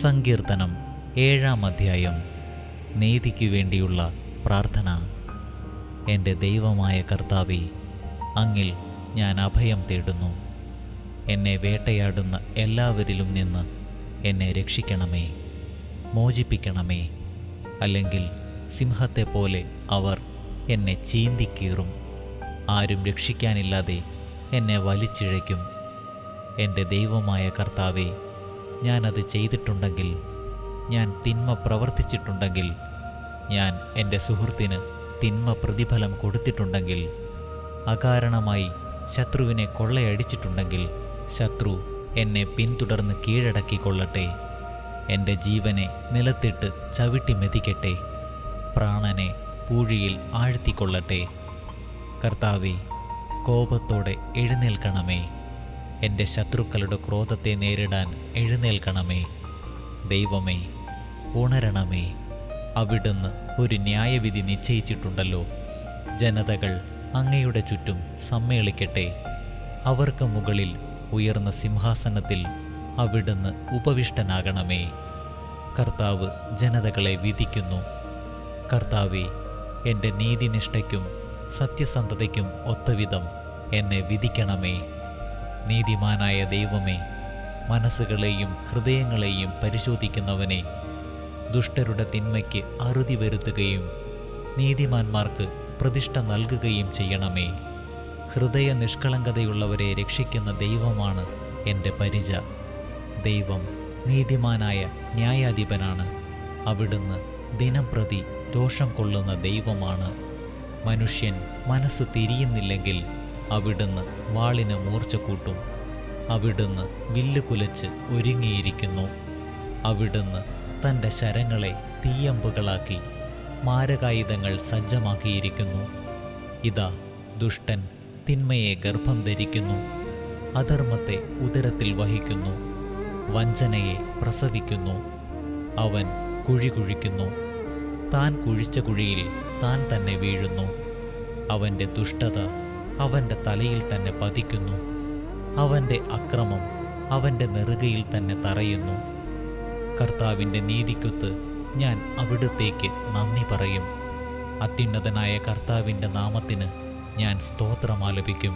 സങ്കീർത്തനം 7-ാം അധ്യായം. നീതിക്കു വേണ്ടിയുള്ള പ്രാർത്ഥന. എൻ്റെ ദൈവമായ കർത്താവേ, അങ്ങിൽ ഞാൻ അഭയം തേടുന്നു. എന്നെ വേട്ടയാടുന്ന എല്ലാവരിലും നിന്ന് എന്നെ രക്ഷിക്കണമേ, മോചിപ്പിക്കണമേ. അല്ലെങ്കിൽ സിംഹത്തെപ്പോലെ അവർ എന്നെ ചീന്തിക്കീറും. ആരും രക്ഷിക്കാനില്ലാതെ എന്നെ വലിച്ചിഴയ്ക്കും. എൻ്റെ ദൈവമായ കർത്താവേ, ഞാനത് ചെയ്തിട്ടുണ്ടെങ്കിൽ, ഞാൻ തിന്മ പ്രവർത്തിച്ചിട്ടുണ്ടെങ്കിൽ, ഞാൻ എൻ്റെ സുഹൃത്തിന് തിന്മ പ്രതിഫലം കൊടുത്തിട്ടുണ്ടെങ്കിൽ, അകാരണമായി ശത്രുവിനെ കൊള്ളയടിച്ചിട്ടുണ്ടെങ്കിൽ, ശത്രു എന്നെ പിന്തുടർന്ന് കീഴടക്കിക്കൊള്ളട്ടെ. എൻ്റെ ജീവനെ നിലത്തിട്ട് ചവിട്ടി മെതിക്കട്ടെ, പ്രാണനെ പൂഴിയിൽ ആഴ്ത്തിക്കൊള്ളട്ടെ. കർത്താവേ, കോപത്തോടെ എഴുന്നേൽക്കണമേ. എൻ്റെ ശത്രുക്കളുടെ ക്രോധത്തെ നേരിടാൻ എഴുന്നേൽക്കണമേ. ദൈവമേ, ഉണരണമേ. അവിടുന്ന് ഒരു ന്യായവിധി നിശ്ചയിച്ചിട്ടുണ്ടല്ലോ. ജനതകൾ അങ്ങയുടെ ചുറ്റും സമ്മേളിക്കട്ടെ. അവർക്ക് മുകളിൽ ഉയർന്ന സിംഹാസനത്തിൽ അവിടുന്ന് ഉപവിഷ്ടനാകണമേ. കർത്താവ് ജനതകളെ വിധിക്കുന്നു. കർത്താവേ, എൻ്റെ നീതിനിഷ്ഠയ്ക്കും സത്യസന്ധതയ്ക്കും ഒത്തവിധം എന്നെ വിധിക്കണമേ. നീതിമാനായ ദൈവമേ, മനസ്സുകളെയും ഹൃദയങ്ങളെയും പരിശോധിക്കുന്നവനെ, ദുഷ്ടരുടെ തിന്മയ്ക്ക് അറുതി വരുത്തുകയും നീതിമാന്മാർക്ക് പ്രതിഷ്ഠ നൽകുകയും ചെയ്യണമേ. ഹൃദയ നിഷ്കളങ്കതയുള്ളവരെ രക്ഷിക്കുന്ന ദൈവമാണ് എൻ്റെ പരിച. ദൈവം നീതിമാനായ ന്യായാധിപനാണ്. അവിടുന്ന് ദിനംപ്രതി രോഷം കൊള്ളുന്ന ദൈവമാണ്. മനുഷ്യൻ മനസ്സ് തിരിയുന്നില്ലെങ്കിൽ അവിടുന്ന് വാളിന് മൂർച്ച കൂട്ടും. അവിടുന്ന് വില്ല് കുലച്ച് ഒരുങ്ങിയിരിക്കുന്നു. അവിടുന്ന് തൻ്റെ ശരങ്ങളെ തീയമ്പുകളാക്കി മാരകായുധങ്ങൾ സജ്ജമാക്കിയിരിക്കുന്നു. ഇതാ, ദുഷ്ടൻ തിന്മയെ ഗർഭം ധരിക്കുന്നു, അധർമ്മത്തെ ഉദരത്തിൽ വഹിക്കുന്നു, വഞ്ചനയെ പ്രസവിക്കുന്നു. അവൻ കുഴി കുഴിക്കുന്നു, താൻ കുഴിച്ച കുഴിയിൽ താൻ തന്നെ വീഴുന്നു. അവൻ്റെ ദുഷ്ടത അവൻ്റെ തലയിൽ തന്നെ പതിക്കുന്നു. അവൻ്റെ അക്രമം അവൻ്റെ നെറുകയിൽ തന്നെ തറയുന്നു. കർത്താവിൻ്റെ നീതിക്കൊത്ത് ഞാൻ അവിടുത്തേക്ക് നന്ദി പറയും. അത്യുന്നതനായ കർത്താവിൻ്റെ നാമത്തിന് ഞാൻ സ്തോത്രമാലപിക്കും.